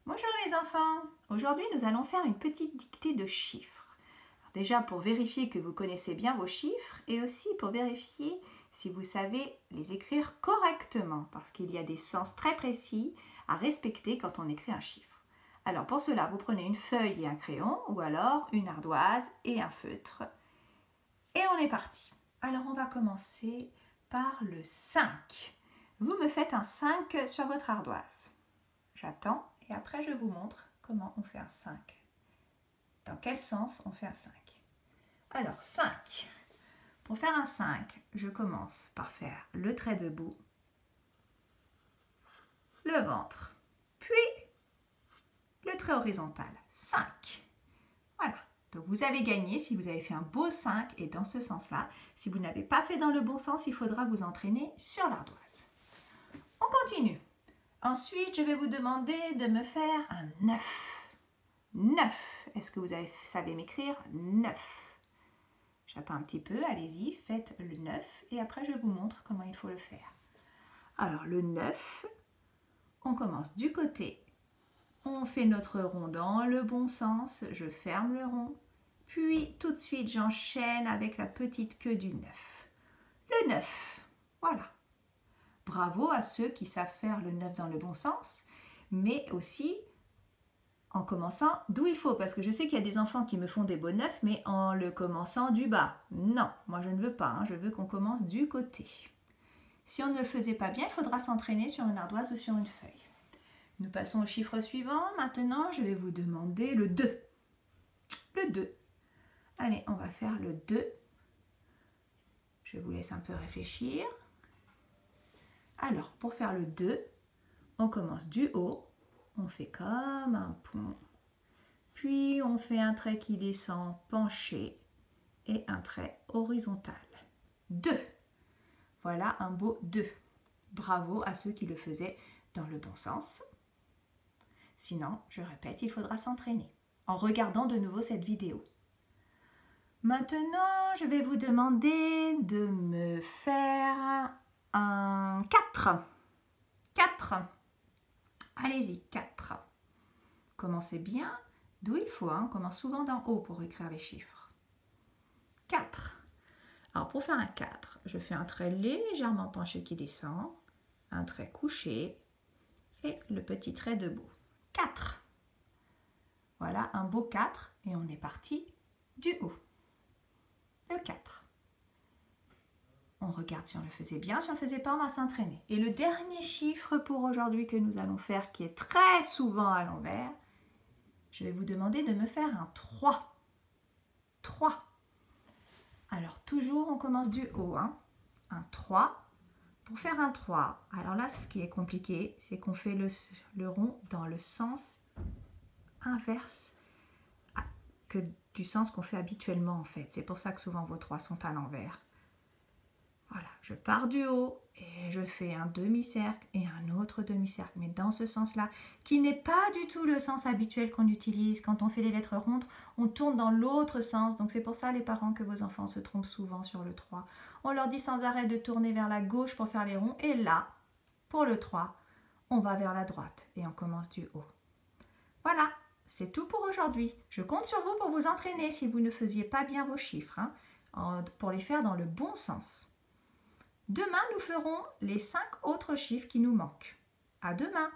Bonjour les enfants, aujourd'hui nous allons faire une petite dictée de chiffres. Alors déjà pour vérifier que vous connaissez bien vos chiffres et aussi pour vérifier si vous savez les écrire correctement parce qu'il y a des sens très précis à respecter quand on écrit un chiffre. Alors pour cela vous prenez une feuille et un crayon ou alors une ardoise et un feutre et on est parti. Alors on va commencer par le 5. Vous me faites un 5 sur votre ardoise. J'attends. Et après, je vous montre comment on fait un 5. Dans quel sens on fait un 5. Alors, 5. Pour faire un 5, je commence par faire le trait debout, le ventre, puis le trait horizontal. 5. Voilà. Donc, vous avez gagné si vous avez fait un beau 5 et dans ce sens-là. Si vous n'avez pas fait dans le bon sens, il faudra vous entraîner sur l'ardoise. On continue. Ensuite, je vais vous demander de me faire un 9. 9. Est-ce que vous savez m'écrire 9? J'attends un petit peu, allez-y, faites le 9 et après je vous montre comment il faut le faire. Alors le 9, on commence du côté, on fait notre rond dans le bon sens, je ferme le rond, puis tout de suite j'enchaîne avec la petite queue du 9. Le 9, voilà. Bravo à ceux qui savent faire le 9 dans le bon sens, mais aussi en commençant d'où il faut, parce que je sais qu'il y a des enfants qui me font des beaux 9, mais en le commençant du bas. Non, moi je ne veux pas, je veux qu'on commence du côté. Si on ne le faisait pas bien, il faudra s'entraîner sur une ardoise ou sur une feuille. Nous passons au chiffre suivant. Maintenant, je vais vous demander le 2. Le 2. Allez, on va faire le 2. Je vous laisse un peu réfléchir. Alors, pour faire le 2, on commence du haut, on fait comme un pont, puis on fait un trait qui descend penché et un trait horizontal. 2. Voilà un beau 2. Bravo à ceux qui le faisaient dans le bon sens. Sinon, je répète, il faudra s'entraîner en regardant de nouveau cette vidéo. Maintenant, je vais vous demander de me faire un 4. 4. Allez-y, 4. Commencez bien d'où il faut. On commence souvent d'en haut pour écrire les chiffres. 4. Alors pour faire un 4, je fais un trait légèrement penché qui descend, un trait couché et le petit trait debout. 4. Voilà un beau 4 et on est parti du haut. Le 4. On regarde si on le faisait bien, si on ne le faisait pas, on va s'entraîner. Et le dernier chiffre pour aujourd'hui que nous allons faire, qui est très souvent à l'envers, je vais vous demander de me faire un 3. 3. Alors toujours, on commence du haut. Un 3. Pour faire un 3, alors là, ce qui est compliqué, c'est qu'on fait le rond dans le sens inverse que du sens qu'on fait habituellement en fait. C'est pour ça que souvent vos 3 sont à l'envers. Voilà, je pars du haut et je fais un demi-cercle et un autre demi-cercle, mais dans ce sens-là, qui n'est pas du tout le sens habituel qu'on utilise. Quand on fait les lettres rondes, on tourne dans l'autre sens. Donc c'est pour ça, les parents, que vos enfants se trompent souvent sur le 3. On leur dit sans arrêt de tourner vers la gauche pour faire les ronds. Et là, pour le 3, on va vers la droite et on commence du haut. Voilà, c'est tout pour aujourd'hui. Je compte sur vous pour vous entraîner si vous ne faisiez pas bien vos chiffres, pour les faire dans le bon sens. Demain, nous ferons les 5 autres chiffres qui nous manquent. À demain!